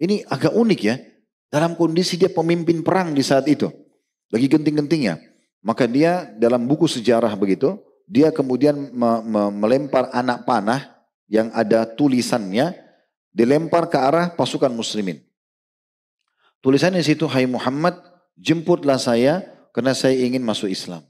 Ini agak unik ya. Dalam kondisi dia pemimpin perang di saat itu. Lagi genting-gentingnya. Maka dia dalam buku sejarah begitu, dia kemudian melempar anak panah yang ada tulisannya, dilempar ke arah pasukan muslimin. Tulisannya di situ, "Hai Muhammad, jemputlah saya karena saya ingin masuk Islam."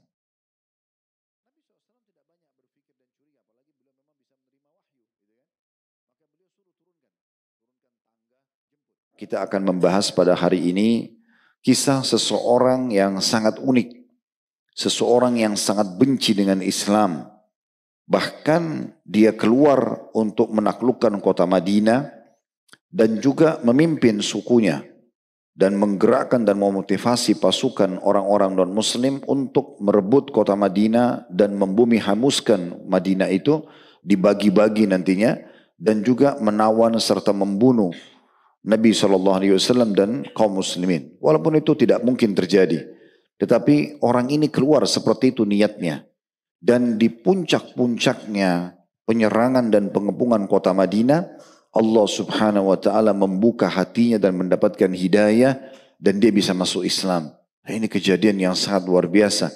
Kita akan membahas pada hari ini kisah seseorang yang sangat unik. Seseorang yang sangat benci dengan Islam. Bahkan dia keluar untuk menaklukkan kota Madinah dan juga memimpin sukunya. Dan menggerakkan dan memotivasi pasukan orang-orang non-muslim untuk merebut kota Madinah dan membumi hanguskan Madinah itu, dibagi-bagi nantinya, dan juga menawan serta membunuh Nabi SAW dan kaum muslimin. Walaupun itu tidak mungkin terjadi. Tetapi orang ini keluar seperti itu niatnya. Dan di puncak-puncaknya penyerangan dan pengepungan kota Madinah, Allah subhanahu wa ta'ala membuka hatinya dan mendapatkan hidayah dan dia bisa masuk Islam. Nah, ini kejadian yang sangat luar biasa.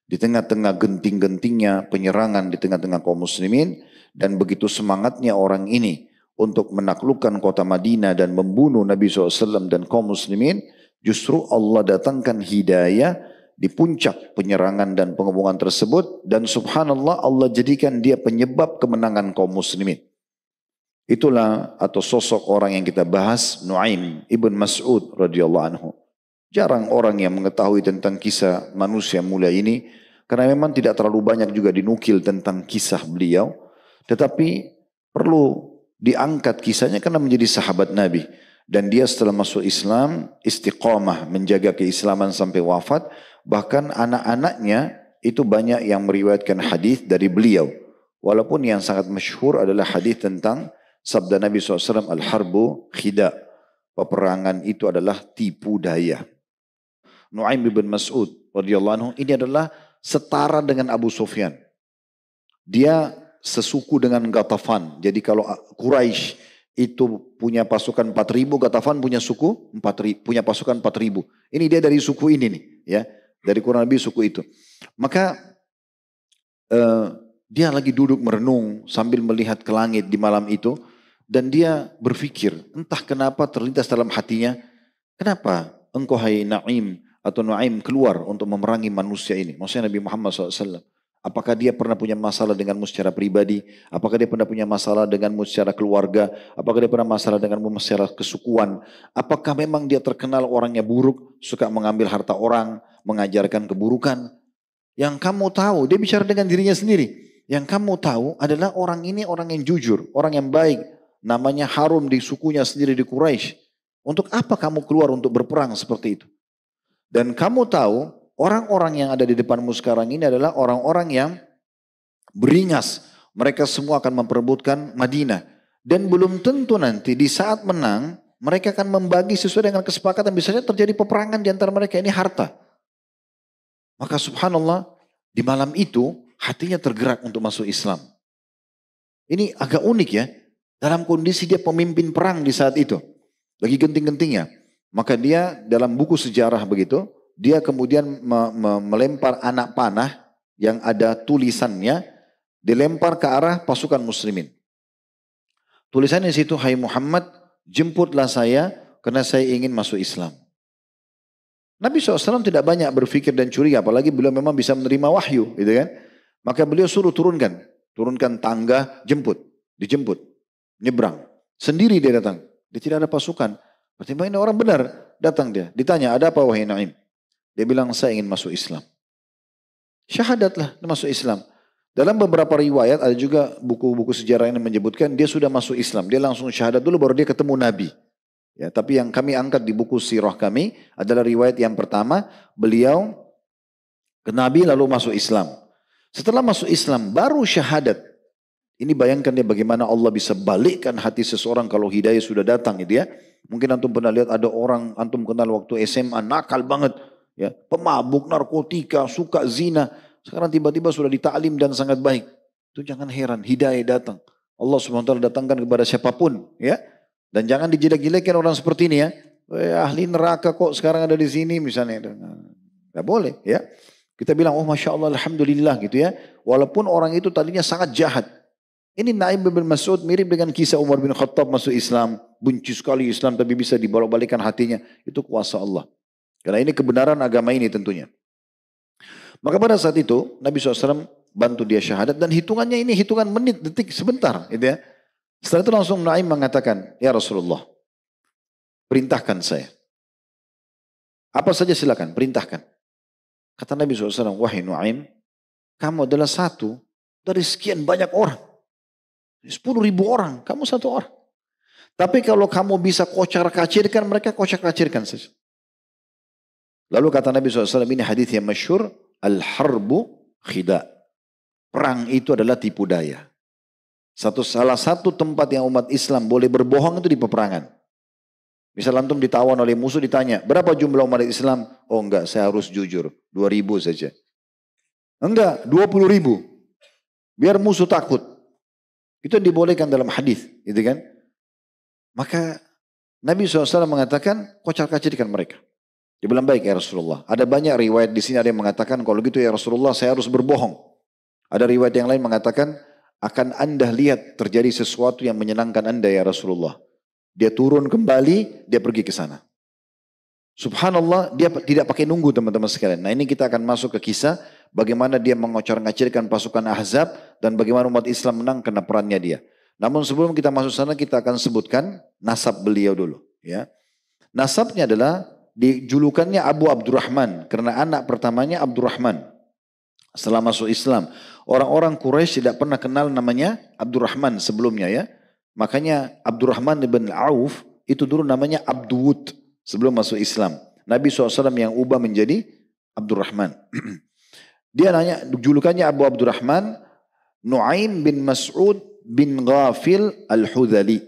Di tengah-tengah genting-gentingnya penyerangan di tengah-tengah kaum muslimin dan begitu semangatnya orang ini untuk menaklukkan kota Madinah dan membunuh Nabi SAW dan kaum muslimin, justru Allah datangkan hidayah di puncak penyerangan dan pengepungan tersebut dan subhanallah Allah jadikan dia penyebab kemenangan kaum muslimin. Itulah atau sosok orang yang kita bahas, Nu'aim ibn Mas'ud radhiyallahu anhu. Jarang orang yang mengetahui tentang kisah manusia mulia ini karena memang tidak terlalu banyak juga dinukil tentang kisah beliau, tetapi perlu diangkat kisahnya karena menjadi sahabat Nabi dan dia setelah masuk Islam istiqamah menjaga keislaman sampai wafat, bahkan anak-anaknya itu banyak yang meriwayatkan hadis dari beliau. Walaupun yang sangat masyhur adalah hadis tentang sabda Nabi SAW, al-harbu khida. Peperangan itu adalah tipu daya. Nu'aim bin Mas'ud radhiyallahu anhu ini adalah setara dengan Abu Sufyan. Dia sesuku dengan Ghatafan. Jadi kalau Quraisy itu punya pasukan 4.000, Ghatafan punya suku 4.000, punya pasukan 4.000. Ini dia dari suku ini nih, ya. Dari kurang lebih suku itu. Maka dia lagi duduk merenung sambil melihat ke langit di malam itu. Dan dia berpikir, entah kenapa terlintas dalam hatinya, kenapa engkau hai Naim atau Nu'aim keluar untuk memerangi manusia ini? Maksudnya Nabi Muhammad SAW. Apakah dia pernah punya masalah denganmu secara pribadi? Apakah dia pernah punya masalah denganmu secara keluarga? Apakah dia pernah masalah denganmu secara kesukuan? Apakah memang dia terkenal orangnya buruk, suka mengambil harta orang, mengajarkan keburukan? Yang kamu tahu, dia bicara dengan dirinya sendiri. Yang kamu tahu adalah orang ini orang yang jujur, orang yang baik. Namanya harum di sukunya sendiri di Quraisy. Untuk apa kamu keluar untuk berperang seperti itu? Dan kamu tahu orang-orang yang ada di depanmu sekarang ini adalah orang-orang yang beringas. Mereka semua akan memperebutkan Madinah. Dan belum tentu nanti di saat menang mereka akan membagi sesuai dengan kesepakatan. Bisa saja terjadi peperangan di antara mereka, ini harta. Maka subhanallah di malam itu hatinya tergerak untuk masuk Islam. Ini agak unik ya. Dalam kondisi dia pemimpin perang di saat itu. Lagi genting-gentingnya. Maka dia dalam buku sejarah begitu. Dia kemudian melempar anak panah yang ada tulisannya. Dilempar ke arah pasukan muslimin. Tulisannya di situ, "Hai Muhammad, jemputlah saya karena saya ingin masuk Islam." Nabi SAW tidak banyak berpikir dan curiga. Apalagi beliau memang bisa menerima wahyu. Gitu kan? Maka beliau suruh turunkan. Turunkan tangga, jemput. Dijemput. Nyebrang. Sendiri dia datang. Dia tidak ada pasukan. Pertimbangan ini orang benar. Datang dia. Ditanya, ada apa wahai Naim? Dia bilang, saya ingin masuk Islam. Syahadatlah, dia masuk Islam. Dalam beberapa riwayat, ada juga buku-buku sejarah yang menyebutkan, dia sudah masuk Islam. Dia langsung syahadat dulu, baru dia ketemu Nabi. Ya, tapi yang kami angkat di buku sirah kami, adalah riwayat yang pertama, beliau ke Nabi lalu masuk Islam. Setelah masuk Islam, baru syahadat. Ini bayangkan dia bagaimana Allah bisa balikkan hati seseorang kalau hidayah sudah datang gitu ya. Mungkin antum pernah lihat ada orang antum kenal waktu SMA nakal banget ya, pemabuk, narkotika, suka zina. Sekarang tiba-tiba sudah ditaklim dan sangat baik. Itu jangan heran, hidayah datang. Allah SWT datangkan kepada siapapun ya. Dan jangan dijelek-jelekan orang seperti ini ya. Ahli neraka kok sekarang ada di sini misalnya. Gak boleh ya. Kita bilang, oh Masya Allah, Alhamdulillah gitu ya. Walaupun orang itu tadinya sangat jahat. Ini Naim bin Mas'ud mirip dengan kisah Umar bin Khattab masuk Islam. Benci sekali Islam tapi bisa dibolak-balikan hatinya. Itu kuasa Allah. Karena ini kebenaran agama ini tentunya. Maka pada saat itu Nabi SAW bantu dia syahadat. Dan hitungannya ini hitungan menit, detik, sebentar gitu ya. Setelah itu langsung Naim mengatakan, ya Rasulullah, perintahkan saya. Apa saja silakan, perintahkan. Kata Nabi SAW, wahai Nuaim, kamu adalah satu dari sekian banyak orang. 10.000 orang, kamu satu orang. Tapi kalau kamu bisa kocar-kacirkan, mereka kocar-kacirkan saja. Lalu kata Nabi SAW, ini hadis yang masyhur, al-harbu khida. Perang itu adalah tipu daya. Salah satu tempat yang umat Islam boleh berbohong itu di peperangan. Misal antum ditawan oleh musuh, ditanya, berapa jumlah umat Islam? Oh enggak, saya harus jujur, 2.000 saja. Enggak, 20.000. Biar musuh takut. Itu yang dibolehkan dalam hadis, gitu kan? Maka Nabi SAW mengatakan, kocar-kacirkan mereka. Dia bilang, baik ya Rasulullah. Ada banyak riwayat di sini, ada yang mengatakan, kalau gitu ya Rasulullah, saya harus berbohong. Ada riwayat yang lain mengatakan, akan anda lihat terjadi sesuatu yang menyenangkan anda ya Rasulullah. Dia turun kembali, dia pergi ke sana. Subhanallah, dia tidak pakai nunggu teman-teman sekalian. Nah ini kita akan masuk ke kisah bagaimana dia mengocar-ngacirkan pasukan Ahzab dan bagaimana umat Islam menang karena perannya dia. Namun sebelum kita masuk sana kita akan sebutkan nasab beliau dulu. Ya. Nasabnya adalah dijulukannya Abu Abdurrahman karena anak pertamanya Abdurrahman. Setelah masuk Islam, orang-orang Quraisy tidak pernah kenal namanya Abdurrahman sebelumnya ya. Makanya Abdurrahman bin Auf itu dulu namanya Abdud sebelum masuk Islam. Nabi SAW yang ubah menjadi Abdurrahman. Dia nanya, julukannya Abu Abdurrahman, Nuaim bin Mas'ud bin Ghafil Al-Hudhali.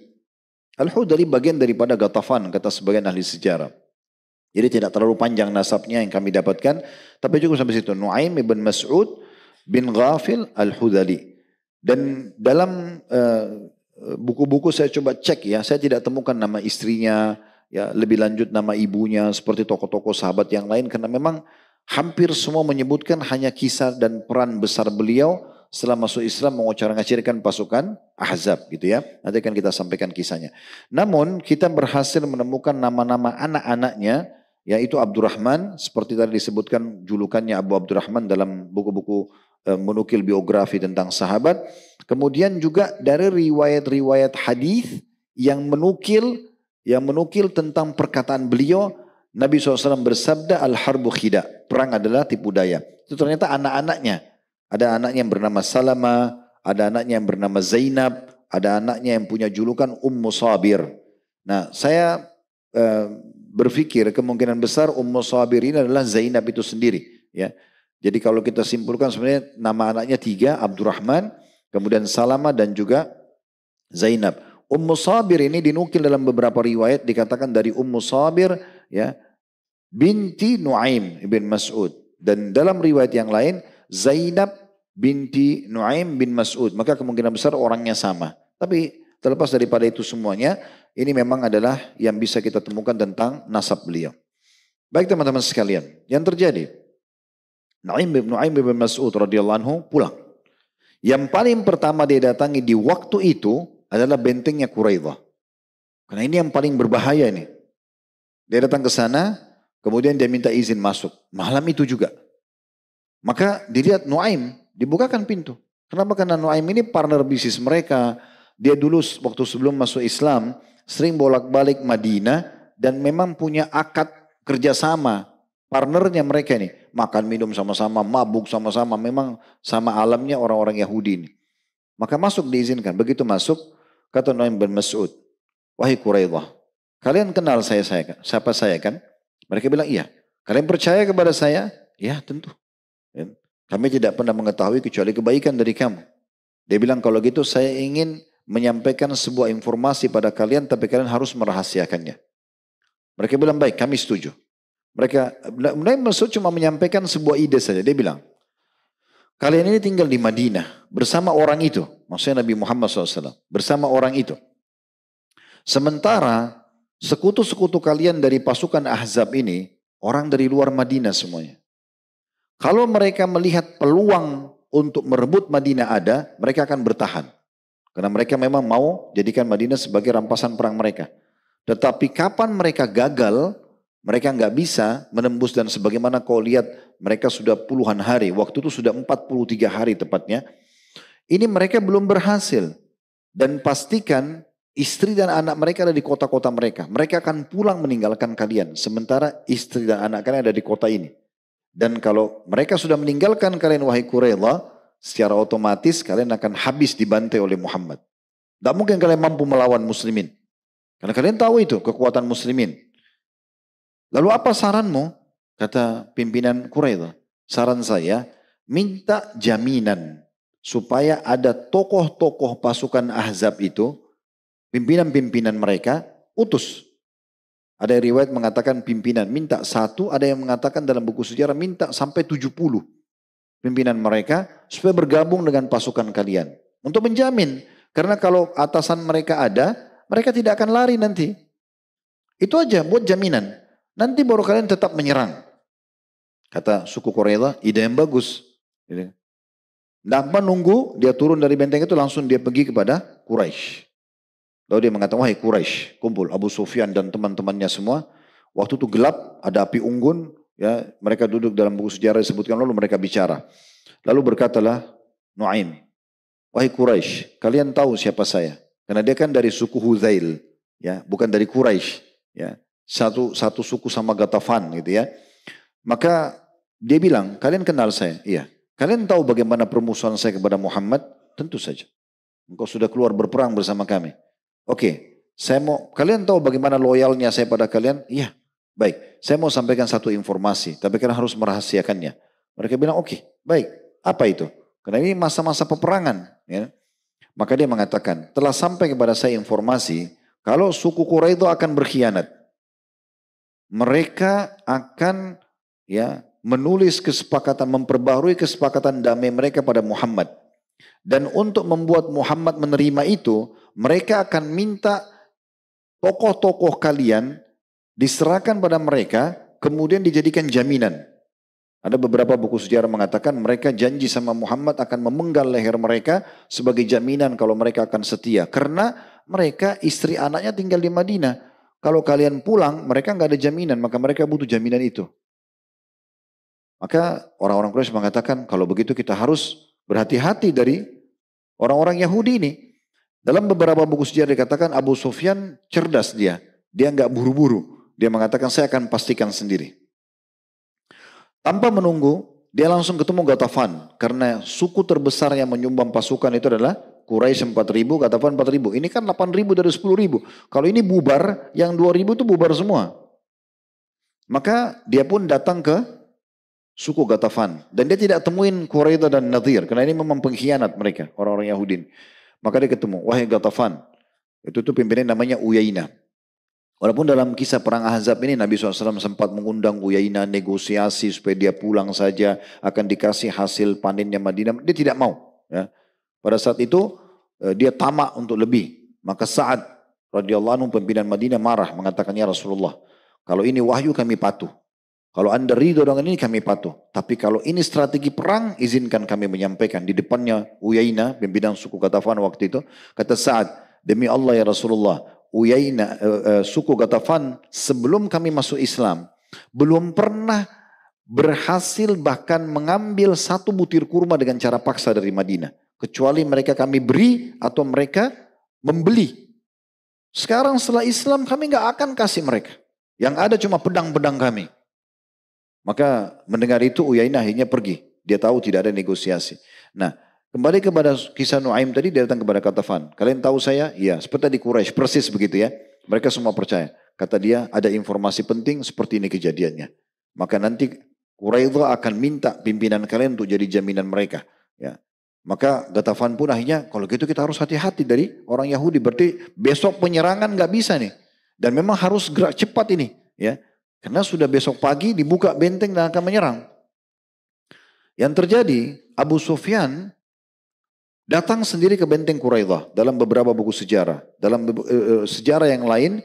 Al-Hudhali bagian daripada Ghatafan, kata sebagian ahli sejarah. Jadi tidak terlalu panjang nasabnya yang kami dapatkan. Tapi cukup sampai situ. Nuaim bin Mas'ud bin Ghafil Al-Hudhali. Dan dalam buku-buku saya coba cek ya. Saya tidak temukan nama istrinya. Ya, lebih lanjut nama ibunya. Seperti tokoh-tokoh sahabat yang lain. Karena memang hampir semua menyebutkan hanya kisah dan peran besar beliau. Setelah masuk Islam mengocar-ngacirkan pasukan Ahzab gitu ya. Nanti akan kita sampaikan kisahnya. Namun kita berhasil menemukan nama-nama anak-anaknya. Yaitu Abdurrahman, seperti tadi disebutkan julukannya Abu Abdurrahman dalam buku-buku menukil biografi tentang sahabat. Kemudian juga dari riwayat-riwayat hadis yang menukil tentang perkataan beliau, Nabi SAW bersabda, al-harbu khida, perang adalah tipu daya. Itu ternyata anak-anaknya. Ada anaknya yang bernama Salama, ada anaknya yang bernama Zainab, ada anaknya yang punya julukan Ummu Sabir. Nah saya berpikir kemungkinan besar Ummu Sabir ini adalah Zainab itu sendiri. Ya. Jadi kalau kita simpulkan sebenarnya nama anaknya 3, Abdurrahman, kemudian Salama dan juga Zainab. Ummu Sabir ini dinukil dalam beberapa riwayat dikatakan dari Ummu Sabir ya, binti Nuaim bin Mas'ud. Dan dalam riwayat yang lain Zainab binti Nuaim bin Mas'ud. Maka kemungkinan besar orangnya sama. Tapi terlepas daripada itu semuanya, ini memang adalah yang bisa kita temukan tentang nasab beliau. Baik teman-teman sekalian, yang terjadi, Nuaim bin Mas'ud radhiyallahu anhu pulang. Yang paling pertama dia datangi di waktu itu adalah bentengnya Quraidah. Karena ini yang paling berbahaya ini. Dia datang ke sana, kemudian dia minta izin masuk. Malam itu juga. Maka dilihat Nuaim, dibukakan pintu. Kenapa? Karena Nuaim ini partner bisnis mereka. Dia dulu waktu sebelum masuk Islam sering bolak-balik Madinah dan memang punya akad kerjasama. Partnernya mereka ini makan minum sama-sama, mabuk sama-sama, memang sama alamnya orang-orang Yahudi ini. Maka masuk diizinkan. Begitu masuk kata Nuaim bin Mas'ud, wahai Quraidah, kalian kenal siapa saya kan? Mereka bilang iya. Kalian percaya kepada saya? Ya tentu. Kami tidak pernah mengetahui kecuali kebaikan dari kamu. Dia bilang kalau gitu saya ingin menyampaikan sebuah informasi pada kalian tapi kalian harus merahasiakannya. Mereka bilang baik, kami setuju. Nuaim bin Mas'ud cuma menyampaikan sebuah ide saja. Dia bilang, kalian ini tinggal di Madinah bersama orang itu. Maksudnya Nabi Muhammad SAW. Bersama orang itu. Sementara sekutu-sekutu kalian dari pasukan Ahzab ini, orang dari luar Madinah semuanya. Kalau mereka melihat peluang untuk merebut Madinah ada, mereka akan bertahan. Karena mereka memang mau jadikan Madinah sebagai rampasan perang mereka. Tetapi kapan mereka gagal, mereka nggak bisa menembus, dan sebagaimana kau lihat mereka sudah puluhan hari, waktu itu sudah 43 hari tepatnya. Ini mereka belum berhasil. Dan pastikan istri dan anak mereka ada di kota-kota mereka. Mereka akan pulang meninggalkan kalian. Sementara istri dan anak kalian ada di kota ini. Dan kalau mereka sudah meninggalkan kalian wahai Quraidah, secara otomatis kalian akan habis dibantai oleh Muhammad. Tidak mungkin kalian mampu melawan muslimin. Karena kalian tahu itu kekuatan muslimin. Lalu apa saranmu? Kata pimpinan Quraidah. Saran saya, minta jaminan supaya ada tokoh-tokoh pasukan Ahzab itu, pimpinan-pimpinan mereka, utus. Ada riwayat mengatakan pimpinan minta 1, ada yang mengatakan dalam buku sejarah minta sampai 70 pimpinan mereka supaya bergabung dengan pasukan kalian. Untuk menjamin, karena kalau atasan mereka ada, mereka tidak akan lari nanti. Itu aja buat jaminan. Nanti baru kalian tetap menyerang. Kata suku Quraidah, ide yang bagus. Tidak menunggu dia turun dari benteng itu, langsung dia pergi kepada Quraisy. Lalu dia mengatakan, wahai Quraisy, kumpul Abu Sufyan dan teman-temannya semua. Waktu itu gelap, ada api unggun. Ya, mereka duduk dalam buku sejarah disebutkan, lalu mereka bicara. Lalu berkatalah Nuaim, wahai Quraisy, kalian tahu siapa saya? Karena dia kan dari suku Hudzail, ya, bukan dari Quraisy, ya. Satu suku sama Ghatafan gitu ya. Maka dia bilang, kalian kenal saya? Iya. Kalian tahu bagaimana permusuhan saya kepada Muhammad? Tentu saja. Engkau sudah keluar berperang bersama kami. Oke, kalian tahu bagaimana loyalnya saya pada kalian? Iya. Baik, saya mau sampaikan satu informasi, tapi kalian harus merahasiakannya. Mereka bilang, oke, baik. Apa itu? Karena ini masa-masa peperangan. Ya. Maka dia mengatakan, telah sampai kepada saya informasi, kalau suku Quraidah akan berkhianat. Mereka akan menulis kesepakatan, memperbaharui kesepakatan damai mereka pada Muhammad. Dan untuk membuat Muhammad menerima itu, mereka akan minta tokoh-tokoh kalian diserahkan pada mereka, kemudian dijadikan jaminan. Ada beberapa buku sejarah mengatakan mereka janji sama Muhammad akan memenggal leher mereka sebagai jaminan kalau mereka akan setia. Karena mereka istri anaknya tinggal di Madinah. Kalau kalian pulang, mereka nggak ada jaminan, maka mereka butuh jaminan itu. Maka orang-orang Quraisy mengatakan, kalau begitu kita harus berhati-hati dari orang-orang Yahudi ini. Dalam beberapa buku sejarah dikatakan Abu Sufyan cerdas dia. Dia nggak buru-buru. Dia mengatakan saya akan pastikan sendiri. Tanpa menunggu, dia langsung ketemu Ghatafan. Karena suku terbesar yang menyumbang pasukan itu adalah Quraisy 4.000, Ghatafan 4.000. Ini kan 8.000 dari 10.000. Kalau ini bubar, yang 2.000 itu bubar semua. Maka dia pun datang ke suku Ghatafan. Dan dia tidak temuin Quraidah dan Nadir. Karena ini memang pengkhianat mereka, orang-orang Yahudi. Maka dia ketemu, wahai Ghatafan. Itu tuh pimpinannya namanya Uyainah. Walaupun dalam kisah perang Ahzab ini Nabi SAW sempat mengundang Uyainah negosiasi supaya dia pulang saja, akan dikasih hasil panennya Madinah. Dia tidak mau. Ya. Pada saat itu dia tamak untuk lebih. Maka Sa'ad radhiyallahu anhu pimpinan Madinah marah, mengatakan, ya Rasulullah, kalau ini wahyu kami patuh. Kalau anda ridho dengan ini kami patuh. Tapi kalau ini strategi perang, izinkan kami menyampaikan. Di depannya Uyainah, pimpinan suku Ghatafan waktu itu, kata Sa'ad, demi Allah ya Rasulullah, Uyainah, suku Ghatafan sebelum kami masuk Islam, belum pernah berhasil bahkan mengambil satu butir kurma dengan cara paksa dari Madinah. Kecuali mereka kami beri atau mereka membeli. Sekarang setelah Islam kami nggak akan kasih mereka. Yang ada cuma pedang-pedang kami. Maka mendengar itu Uyainah akhirnya pergi. Dia tahu tidak ada negosiasi. Nah, kembali kepada kisah Nuaim tadi, dia datang kepada Ghatafan. Kalian tahu saya? Iya, seperti di Quraisy, persis begitu ya. Mereka semua percaya. Kata dia, ada informasi penting seperti ini kejadiannya. Maka nanti Quraidah akan minta pimpinan kalian untuk jadi jaminan mereka. Ya. Maka Ghatafan pun akhirnya, kalau gitu kita harus hati-hati dari orang Yahudi. Berarti besok penyerangan nggak bisa nih. Dan memang harus gerak cepat ini. Ya. Karena sudah besok pagi dibuka benteng dan akan menyerang. Yang terjadi, Abu Sufyan Datang sendiri ke benteng Quraidah dalam beberapa buku sejarah. Dalam sejarah yang lain,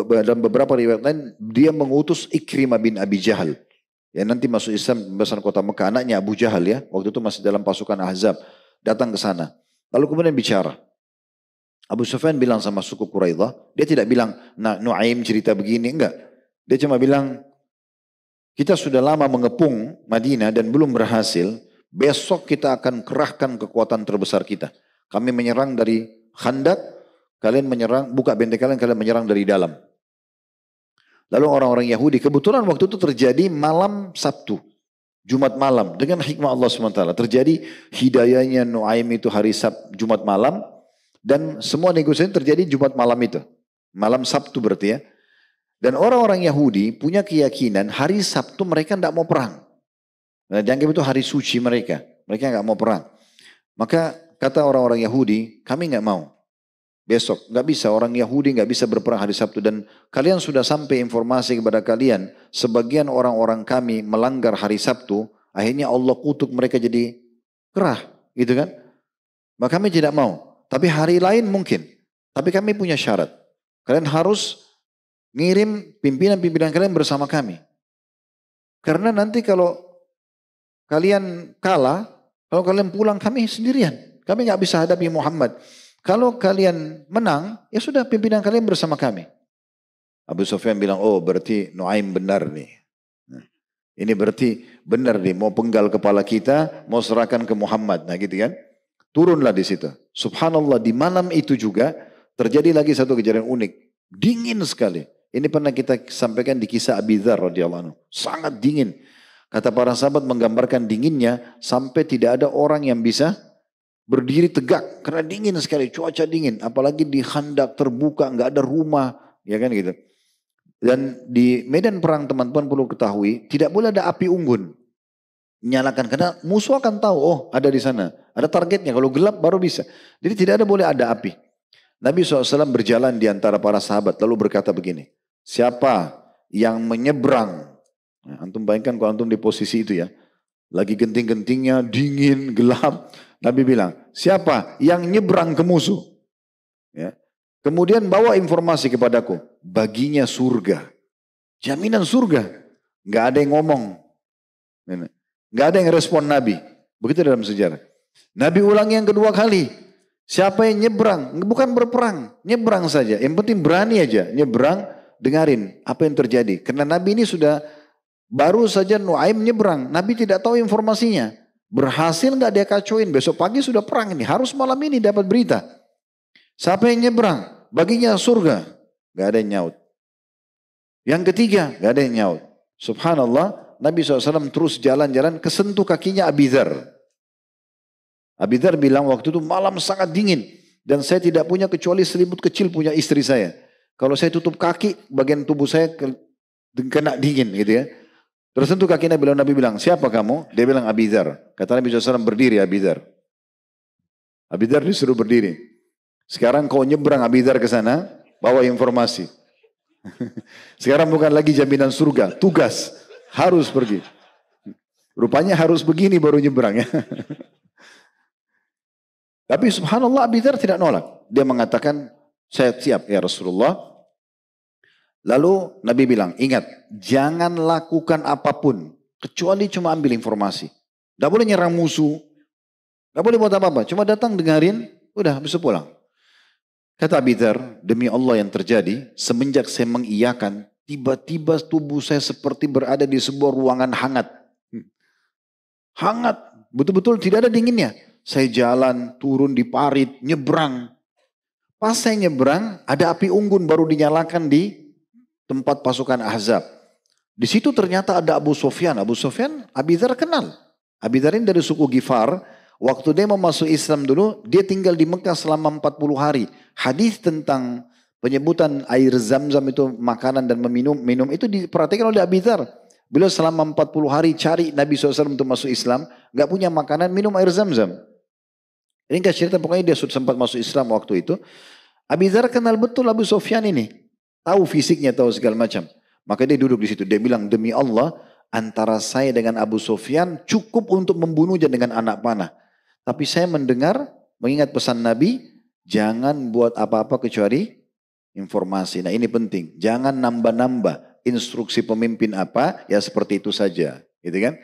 dalam beberapa riwayat lain, dia mengutus Ikrimah bin Abi Jahal. Yang nanti masuk Islam besar kota Mekah, anaknya Abu Jahal ya. Waktu itu masih dalam pasukan Ahzab. Datang ke sana. Lalu kemudian bicara. Abu Sufyan bilang sama suku Quraidah, dia tidak bilang, nah Nuaim cerita begini, enggak. Dia cuma bilang, kita sudah lama mengepung Madinah dan belum berhasil. Besok kita akan kerahkan kekuatan terbesar kita. Kami menyerang dari Khandak, kalian menyerang, buka benteng kalian menyerang dari dalam. Lalu orang-orang Yahudi, kebetulan waktu itu terjadi malam Sabtu, Jumat malam. Dengan hikmah Allah SWT, terjadi hidayahnya Nuaim itu hari Jumat malam, dan semua negosiasi terjadi Jumat malam itu. Malam Sabtu berarti ya. Dan orang-orang Yahudi punya keyakinan hari Sabtu mereka tidak mau perang. Nah, dianggap itu hari suci mereka. Mereka nggak mau perang. Maka kata orang-orang Yahudi, kami nggak mau. Besok nggak bisa, orang Yahudi nggak bisa berperang hari Sabtu. Dan kalian sudah sampai informasi kepada kalian, sebagian orang-orang kami melanggar hari Sabtu, akhirnya Allah kutuk mereka jadi kerah, gitu kan? Maka kami tidak mau. Tapi hari lain mungkin. Tapi kami punya syarat. Kalian harus ngirim pimpinan-pimpinan kalian bersama kami. Karena nanti kalau kalian kalah, kalau kalian pulang kami sendirian. Kami nggak bisa hadapi Muhammad. Kalau kalian menang, ya sudah pimpinan kalian bersama kami. Abu Sufyan bilang, oh berarti Nuaim benar nih. Ini berarti benar nih, mau penggal kepala kita, mau serahkan ke Muhammad. Nah gitu kan. Turunlah di situ. Subhanallah, di malam itu juga terjadi lagi satu kejadian unik. Dingin sekali. Ini pernah kita sampaikan di kisah Abi Dzar radhiyallahu anhu. Sangat dingin. Kata para sahabat menggambarkan dinginnya sampai tidak ada orang yang bisa berdiri tegak karena dingin sekali, cuaca dingin. Apalagi di Khandak terbuka, nggak ada rumah, ya kan gitu. Dan di medan perang teman-teman perlu ketahui, tidak boleh ada api unggun. Nyalakan karena musuh akan tahu, oh ada di sana, ada targetnya. Kalau gelap baru bisa. Jadi tidak boleh ada api. Nabi SAW berjalan di antara para sahabat lalu berkata begini, siapa yang menyeberang? Nah, antum bayangkan kalau antum di posisi itu ya. Lagi genting-gentingnya, dingin, gelap. Nabi bilang, siapa yang nyebrang ke musuh? Ya. Kemudian bawa informasi kepadaku. Baginya surga. Jaminan surga. Gak ada yang ngomong. Gak ada yang respon Nabi. Begitu dalam sejarah. Nabi ulang yang kedua kali. Siapa yang nyebrang? Bukan berperang. Nyebrang saja. Yang penting berani aja. Nyebrang, dengarin apa yang terjadi. Karena Nabi ini sudah baru saja Nuaim nyebrang. Nabi tidak tahu informasinya. Berhasil nggak dia kacauin. Besok pagi sudah perang ini. Harus malam ini dapat berita. Siapa yang nyebrang? Baginya surga. Gak ada yang nyaut. Yang ketiga, gak ada yang nyaut. Subhanallah, Nabi SAW terus jalan-jalan kesentuh kakinya Abi Dzar. Abi Dzar bilang waktu itu malam sangat dingin. Dan saya tidak punya kecuali selimut kecil punya istri saya. Kalau saya tutup kaki, bagian tubuh saya kena dingin gitu ya. Tersentuh kaki Nabi bilang, siapa kamu? Dia bilang Abi Dzar. Kata Nabi SAW, berdiri Abi Dzar. Abi Dzar disuruh berdiri. Sekarang kau nyebrang Abi Dzar ke sana, bawa informasi. Sekarang bukan lagi jaminan surga, tugas. Harus pergi. Rupanya harus begini baru nyebrang ya. Tapi subhanallah Abi Dzar tidak nolak. Dia mengatakan, saya siap ya Rasulullah. Lalu Nabi bilang, ingat, jangan lakukan apapun. Kecuali cuma ambil informasi. Tidak boleh nyerang musuh. Tidak boleh buat apa-apa. Cuma datang dengarin, udah bisa pulang. Kata Abi Dzar, demi Allah yang terjadi, semenjak saya mengiyakan, tiba-tiba tubuh saya seperti berada di sebuah ruangan hangat. Hangat, betul-betul tidak ada dinginnya. Saya jalan, turun di parit, nyebrang. Pas saya nyebrang, ada api unggun baru dinyalakan di tempat pasukan Ahzab. Di situ ternyata ada Abu Sufyan. Abu Sufyan, Abi Dzar kenal. Abi Dzar ini dari suku Ghifar. Waktu dia mau masuk Islam dulu, dia tinggal di Mekah selama 40 hari. Hadis tentang penyebutan air zam-zam itu makanan dan minum itu diperhatikan oleh Abi Dzar. Beliau selama 40 hari cari Nabi SAW untuk masuk Islam, gak punya makanan, minum air zam-zam. Ini gak cerita, pokoknya dia sempat masuk Islam waktu itu. Abi Dzar kenal betul Abu Sufyan ini. Tahu fisiknya, tahu segala macam. Maka dia duduk di situ, dia bilang, demi Allah, antara saya dengan Abu Sufyan cukup untuk membunuhnya dengan anak panah. Tapi saya mendengar mengingat pesan Nabi, jangan buat apa-apa kecuali informasi. Nah ini penting, jangan nambah-nambah instruksi pemimpin apa, ya seperti itu saja, gitu kan?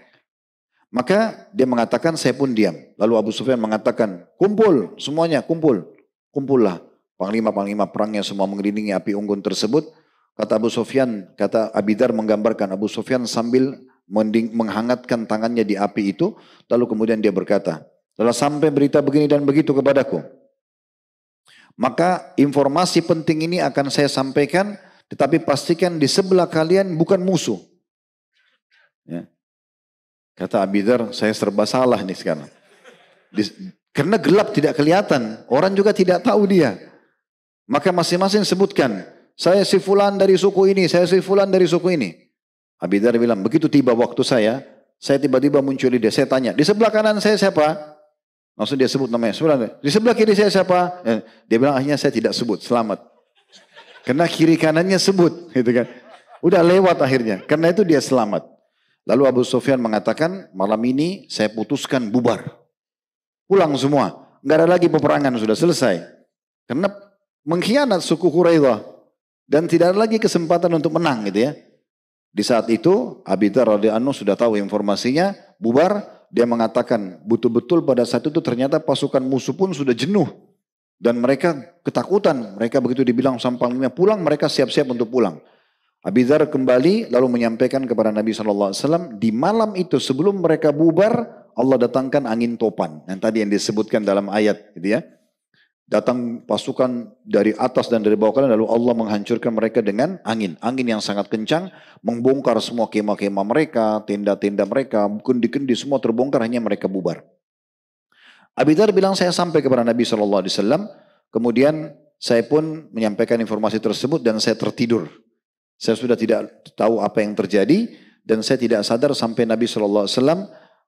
Maka dia mengatakan saya pun diam. Lalu Abu Sufyan mengatakan, kumpul semuanya, kumpul. Kumpullah. Panglima-panglima perangnya semua mengelilingi api unggun tersebut. Kata Abu Sufyan, kata Abidar menggambarkan Abu Sufyan sambil menghangatkan tangannya di api itu. Lalu kemudian dia berkata, telah sampai berita begini dan begitu kepadaku. Maka informasi penting ini akan saya sampaikan, tetapi pastikan di sebelah kalian bukan musuh. Ya. Kata Abidar, saya serba salah nih sekarang. Karena gelap tidak kelihatan, orang juga tidak tahu dia. Maka masing-masing sebutkan, saya si fulan dari suku ini, saya si fulan dari suku ini. Abidar bilang, begitu tiba waktu saya tiba-tiba muncul dia, saya tanya, di sebelah kanan saya siapa? Langsung dia sebut namanya, di sebelah kiri saya siapa? Dia bilang, akhirnya saya tidak sebut, selamat. Karena kiri kanannya sebut, gitu kan. Udah lewat akhirnya, karena itu dia selamat. Lalu Abu Sufyan mengatakan, malam ini saya putuskan bubar. Pulang semua. Nggak ada lagi peperangan, sudah selesai. Karena mengkhianat suku Quraidah. Dan tidak ada lagi kesempatan untuk menang gitu ya. Di saat itu, Abi Dzar radhiyallahu anhu sudah tahu informasinya, bubar. Dia mengatakan, betul-betul pada saat itu ternyata pasukan musuh pun sudah jenuh. Dan mereka ketakutan. Mereka begitu dibilang sampangnya pulang, mereka siap-siap untuk pulang. Abi Dzar kembali lalu menyampaikan kepada Nabi SAW, di malam itu sebelum mereka bubar, Allah datangkan angin topan. Yang tadi yang disebutkan dalam ayat gitu ya. Datang pasukan dari atas dan dari bawah kanan, lalu Allah menghancurkan mereka dengan angin. Angin yang sangat kencang, membongkar semua kemah-kemah mereka, tenda-tenda mereka, kendi-kendi semua terbongkar, hanya mereka bubar. Abi Dzar bilang, saya sampai kepada Nabi SAW, kemudian saya pun menyampaikan informasi tersebut dan saya tertidur. Saya sudah tidak tahu apa yang terjadi dan saya tidak sadar sampai Nabi SAW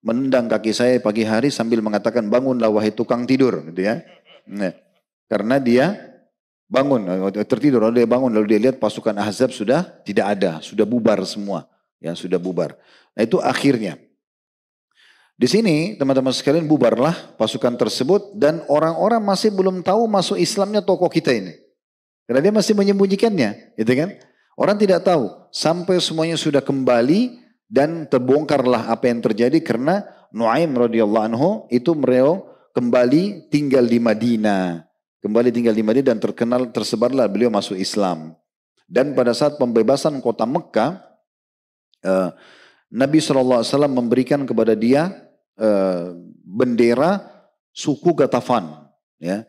menendang kaki saya pagi hari sambil mengatakan, bangunlah wahai tukang tidur, gitu ya. Nah, karena dia bangun, tertidur, lalu dia bangun, lalu dia lihat pasukan Ahzab sudah tidak ada, sudah bubar semua, ya sudah bubar. Nah itu akhirnya. Di sini teman-teman sekalian bubarlah pasukan tersebut dan orang-orang masih belum tahu masuk Islamnya tokoh kita ini, karena dia masih menyembunyikannya, gitu kan? Orang tidak tahu sampai semuanya sudah kembali dan terbongkarlah apa yang terjadi karena Nuaim radhiyallahu anhu itu kembali tinggal di Madinah. Kembali tinggal di Madinah dan tersebarlah beliau masuk Islam. Dan pada saat pembebasan kota Mekah, Nabi SAW memberikan kepada dia bendera suku Ghatafan. Ya.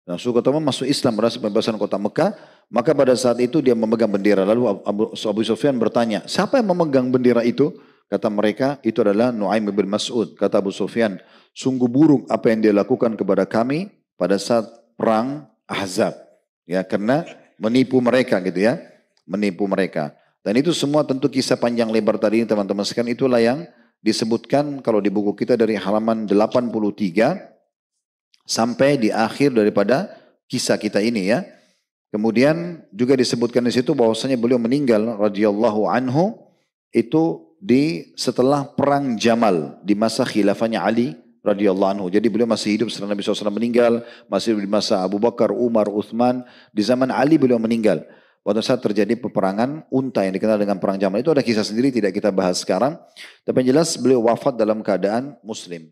Nah, suku Ghatafan masuk Islam pada saat pembebasan kota Mekah. Maka pada saat itu dia memegang bendera. Lalu Abu Sufyan bertanya, siapa yang memegang bendera itu? Kata mereka, itu adalah Nuaim bin Mas'ud. Kata Abu Sufyan, sungguh buruk apa yang dia lakukan kepada kami pada saat perang Ahzab. Ya, karena menipu mereka gitu ya. Menipu mereka. Dan itu semua tentu kisah panjang lebar tadi ini teman-teman sekalian. Itulah yang disebutkan kalau di buku kita dari halaman 83 sampai di akhir daripada kisah kita ini ya. Kemudian juga disebutkan di situ bahwasanya beliau meninggal radhiyallahu anhu itu setelah perang Jamal di masa khilafahnya Ali radhiyallahu anhu. Jadi beliau masih hidup setelah Nabi SAW meninggal, masih di masa Abu Bakar, Umar, Uthman. Di zaman Ali beliau meninggal. Pada saat terjadi peperangan unta yang dikenal dengan perang Jamal. Itu ada kisah sendiri tidak kita bahas sekarang. Tapi yang jelas beliau wafat dalam keadaan muslim.